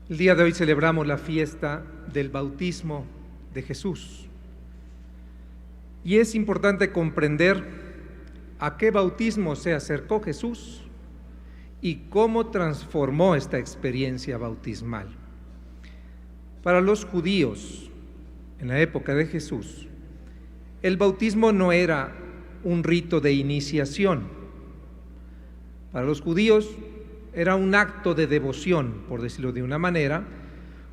El día de hoy celebramos la fiesta del bautismo de Jesús. Y es importante comprender a qué bautismo se acercó Jesús y cómo transformó esta experiencia bautismal. Para los judíos, en la época de Jesús, el bautismo no era un rito de iniciación. Para los judíos era un acto de devoción, por decirlo de una manera,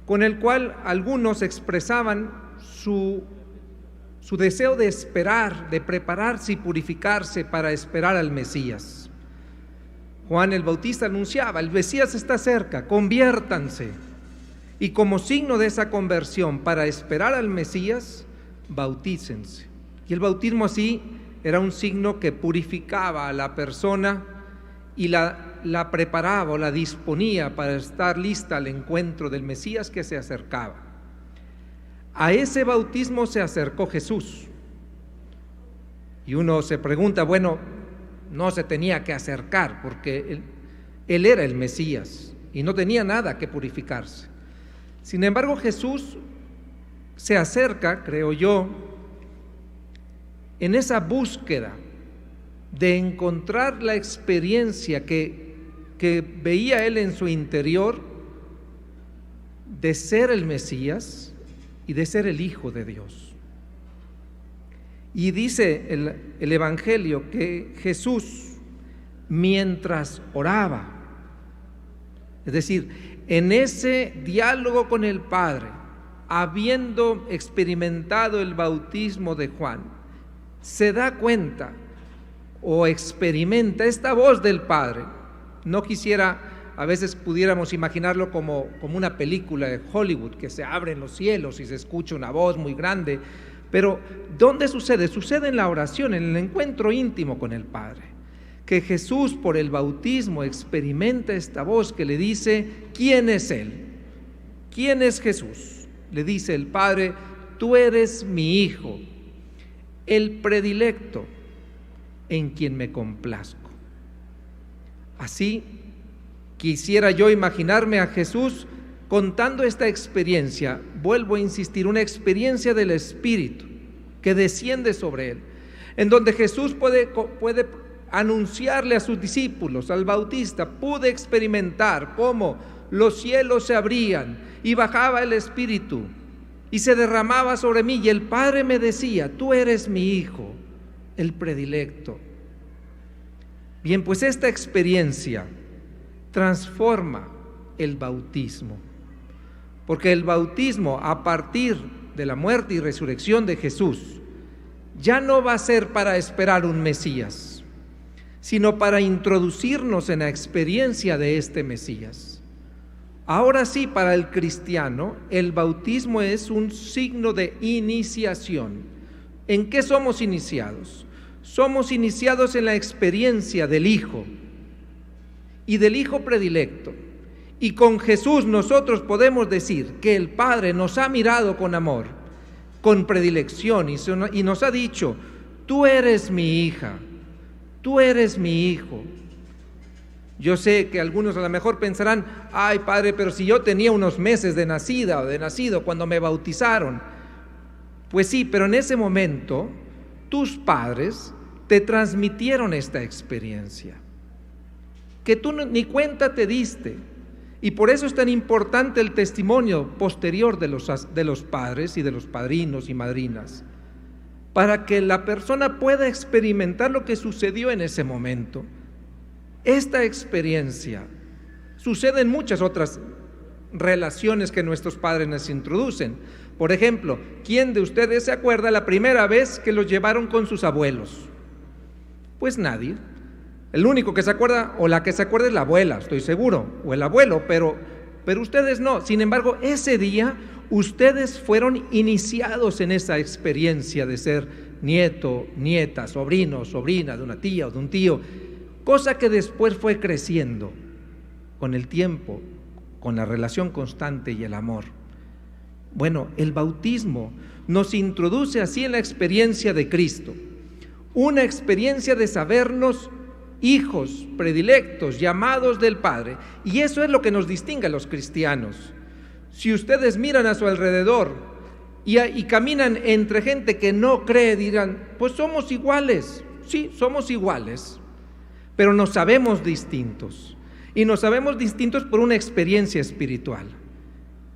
con el cual algunos expresaban su deseo de esperar, de prepararse y purificarse para esperar al Mesías. Juan el Bautista anunciaba: el Mesías está cerca, conviértanse. Y como signo de esa conversión, para esperar al Mesías, bautícense. Y el bautismo así era un signo que purificaba a la persona y la preparaba o la disponía para estar lista al encuentro del Mesías que se acercaba. A ese bautismo se acercó Jesús. Y uno se pregunta, bueno, no se tenía que acercar porque él era el Mesías y no tenía nada que purificarse. Sin embargo, Jesús se acerca, creo yo, en esa búsqueda de encontrar la experiencia que veía él en su interior de ser el Mesías y de ser el Hijo de Dios. Y dice el Evangelio que Jesús, mientras oraba, es decir, en ese diálogo con el Padre, habiendo experimentado el bautismo de Juan, se da cuenta o experimenta esta voz del Padre. No quisiera, a veces pudiéramos imaginarlo como una película de Hollywood, que se abren los cielos y se escucha una voz muy grande, pero ¿dónde sucede? Sucede en la oración, en el encuentro íntimo con el Padre, que Jesús por el bautismo experimenta esta voz que le dice: ¿quién es Él? ¿Quién es Jesús? Le dice el Padre: tú eres mi Hijo, el predilecto, en quien me complazco. Así quisiera yo imaginarme a Jesús contando esta experiencia, vuelvo a insistir, una experiencia del Espíritu que desciende sobre Él, en donde Jesús puede anunciarle a sus discípulos, al Bautista: pude experimentar cómo los cielos se abrían y bajaba el Espíritu y se derramaba sobre mí, y el Padre me decía: tú eres mi Hijo, el predilecto. Bien, pues esta experiencia transforma el bautismo, porque el bautismo, a partir de la muerte y resurrección de Jesús, ya no va a ser para esperar un Mesías, sino para introducirnos en la experiencia de este Mesías. Ahora sí, para el cristiano, el bautismo es un signo de iniciación. ¿En qué somos iniciados? Somos iniciados en la experiencia del Hijo y del Hijo predilecto. Y con Jesús nosotros podemos decir que el Padre nos ha mirado con amor, con predilección, y nos ha dicho: tú eres mi hija, tú eres mi hijo. Yo sé que algunos a lo mejor pensarán: ay, Padre, pero si yo tenía unos meses de nacida o de nacido cuando me bautizaron. Pues sí, pero en ese momento tus padres te transmitieron esta experiencia, que tú ni cuenta te diste. Y por eso es tan importante el testimonio posterior de los padres y de los padrinos y madrinas, para que la persona pueda experimentar lo que sucedió en ese momento. Esta experiencia sucede en muchas otras relaciones que nuestros padres nos introducen. Por ejemplo, ¿quién de ustedes se acuerda la primera vez que los llevaron con sus abuelos? Pues nadie. El único que se acuerda, o la que se acuerda, es la abuela, estoy seguro, o el abuelo, pero ustedes no. Sin embargo, ese día ustedes fueron iniciados en esa experiencia de ser nieto, nieta, sobrino, sobrina de una tía o de un tío, cosa que después fue creciendo con el tiempo, con la relación constante y el amor. Bueno, el bautismo nos introduce así en la experiencia de Cristo, una experiencia de sabernos hijos predilectos, llamados del Padre, y eso es lo que nos distingue a los cristianos. Si ustedes miran a su alrededor y caminan entre gente que no cree, dirán, pues somos iguales. Sí, somos iguales, pero nos sabemos distintos. Y nos sabemos distintos por una experiencia espiritual.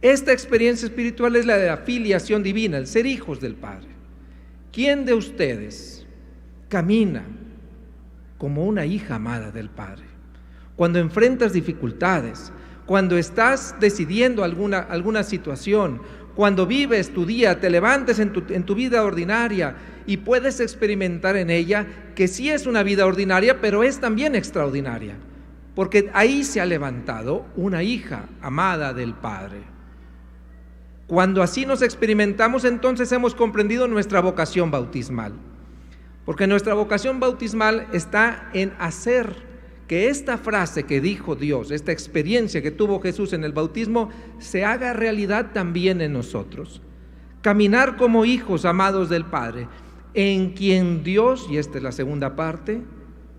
Esta experiencia espiritual es la de la filiación divina, el ser hijos del Padre. ¿Quién de ustedes camina como una hija amada del Padre? Cuando enfrentas dificultades, cuando estás decidiendo alguna situación, cuando vives tu día, te levantes en tu vida ordinaria y puedes experimentar en ella que sí es una vida ordinaria, pero es también extraordinaria, porque ahí se ha levantado una hija amada del Padre. Cuando así nos experimentamos, entonces hemos comprendido nuestra vocación bautismal, porque nuestra vocación bautismal está en hacer que esta frase que dijo Dios, esta experiencia que tuvo Jesús en el bautismo, se haga realidad también en nosotros. Caminar como hijos amados del Padre, en quien Dios, y esta es la segunda parte,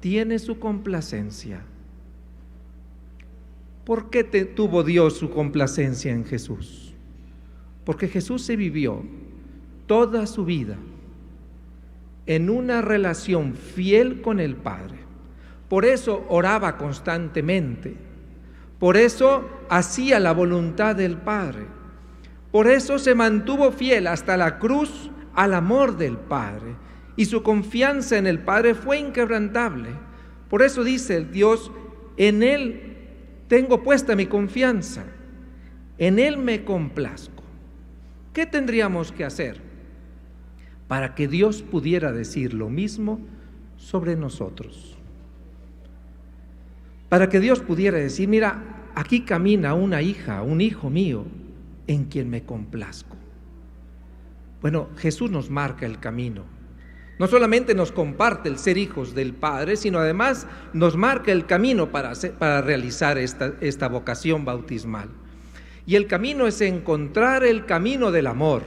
tiene su complacencia. ¿Por qué tuvo Dios su complacencia en Jesús? Porque Jesús se vivió toda su vida en una relación fiel con el Padre. Por eso oraba constantemente, por eso hacía la voluntad del Padre, por eso se mantuvo fiel hasta la cruz al amor del Padre, y su confianza en el Padre fue inquebrantable. Por eso dice Dios, en Él tengo puesta mi confianza, en Él me complazco. ¿Qué tendríamos que hacer para que Dios pudiera decir lo mismo sobre nosotros? Para que Dios pudiera decir, mira, aquí camina una hija, un hijo mío, en quien me complazco. Bueno, Jesús nos marca el camino. No solamente nos comparte el ser hijos del Padre, sino además nos marca el camino para realizar esta vocación bautismal. Y el camino es encontrar el camino del amor.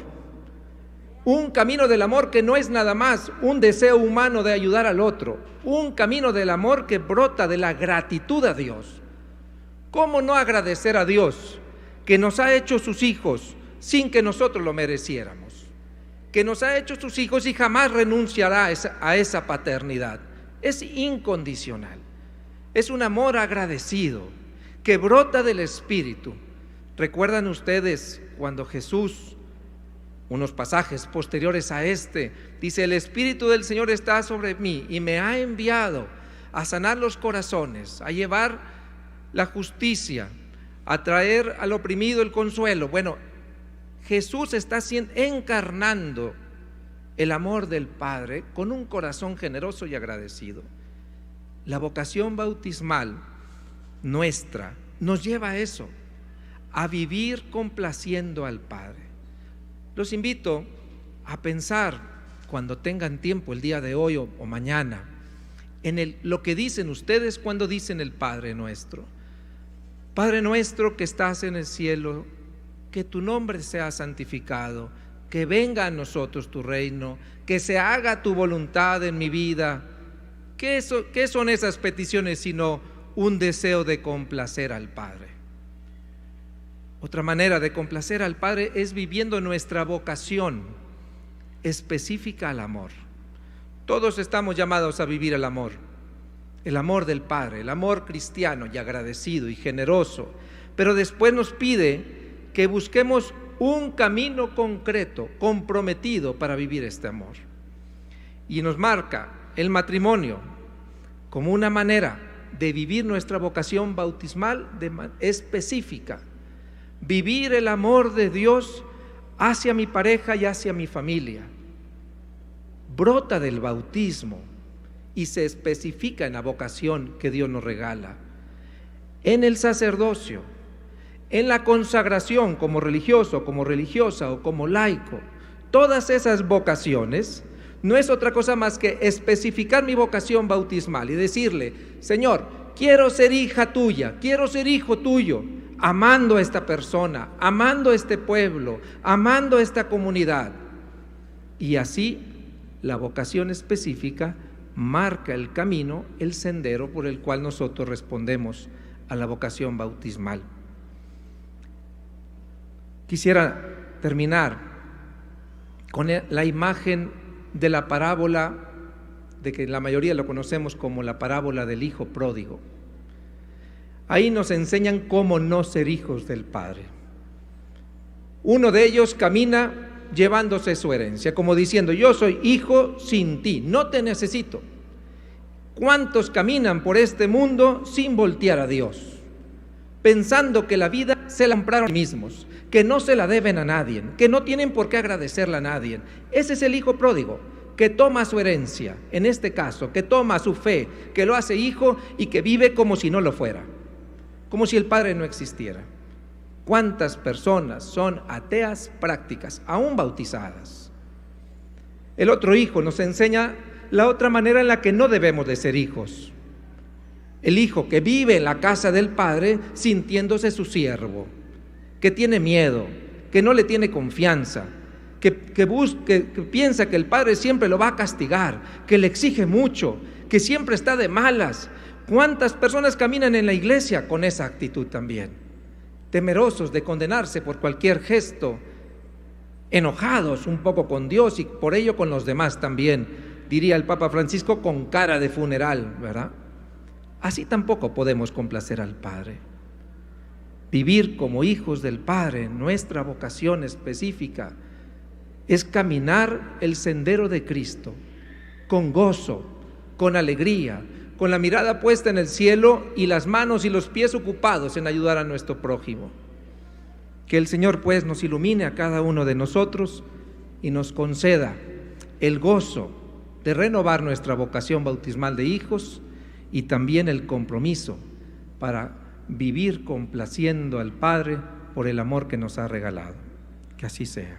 Un camino del amor que no es nada más un deseo humano de ayudar al otro, un camino del amor que brota de la gratitud a Dios. ¿Cómo no agradecer a Dios que nos ha hecho sus hijos sin que nosotros lo mereciéramos? Que nos ha hecho sus hijos y jamás renunciará a esa paternidad. Es incondicional, es un amor agradecido que brota del Espíritu. ¿Recuerdan ustedes cuando Jesús, unos pasajes posteriores a este, dice, el Espíritu del Señor está sobre mí y me ha enviado a sanar los corazones, a llevar la justicia, a traer al oprimido el consuelo? Bueno, Jesús está encarnando el amor del Padre con un corazón generoso y agradecido. La vocación bautismal nuestra nos lleva a eso, a vivir complaciendo al Padre. Los invito a pensar, cuando tengan tiempo el día de hoy o mañana, en lo que dicen ustedes cuando dicen el Padre Nuestro. Padre nuestro que estás en el cielo, que tu nombre sea santificado, que venga a nosotros tu reino, que se haga tu voluntad en mi vida. ¿Qué son esas peticiones sino un deseo de complacer al Padre? Otra manera de complacer al Padre es viviendo nuestra vocación específica al amor. Todos estamos llamados a vivir el amor del Padre, el amor cristiano y agradecido y generoso, pero después nos pide que busquemos un camino concreto, comprometido para vivir este amor. Y nos marca el matrimonio como una manera de vivir nuestra vocación bautismal específica. Vivir el amor de Dios hacia mi pareja y hacia mi familia. Brota del bautismo y se especifica en la vocación que Dios nos regala. En el sacerdocio, en la consagración como religioso, como religiosa o como laico, todas esas vocaciones no es otra cosa más que especificar mi vocación bautismal y decirle, Señor, quiero ser hija tuya, quiero ser hijo tuyo, amando a esta persona, amando a este pueblo, amando a esta comunidad. Y así la vocación específica marca el camino, el sendero por el cual nosotros respondemos a la vocación bautismal. Quisiera terminar con la imagen de la parábola, de que la mayoría lo conocemos como la parábola del hijo pródigo. Ahí nos enseñan cómo no ser hijos del Padre. Uno de ellos camina llevándose su herencia, como diciendo: yo soy hijo sin ti, no te necesito. ¿Cuántos caminan por este mundo sin voltear a Dios, pensando que la vida se la compraron mismos, que no se la deben a nadie, que no tienen por qué agradecerla a nadie? Ese es el hijo pródigo, que toma su herencia, en este caso, que toma su fe, que lo hace hijo y que vive como si no lo fuera, como si el Padre no existiera. ¿Cuántas personas son ateas prácticas, aún bautizadas? El otro hijo nos enseña la otra manera en la que no debemos de ser hijos. El hijo que vive en la casa del Padre sintiéndose su siervo, que tiene miedo, que no le tiene confianza, que piensa que el Padre siempre lo va a castigar, que le exige mucho, que siempre está de malas. ¿Cuántas personas caminan en la iglesia con esa actitud también? Temerosos de condenarse por cualquier gesto, enojados un poco con Dios y por ello con los demás también, diría el Papa Francisco, con cara de funeral, ¿verdad? Así tampoco podemos complacer al Padre. Vivir como hijos del Padre, nuestra vocación específica, es caminar el sendero de Cristo con gozo, con alegría, con la mirada puesta en el cielo y las manos y los pies ocupados en ayudar a nuestro prójimo. Que el Señor pues nos ilumine a cada uno de nosotros y nos conceda el gozo de renovar nuestra vocación bautismal de hijos y también el compromiso para vivir complaciendo al Padre por el amor que nos ha regalado. Que así sea.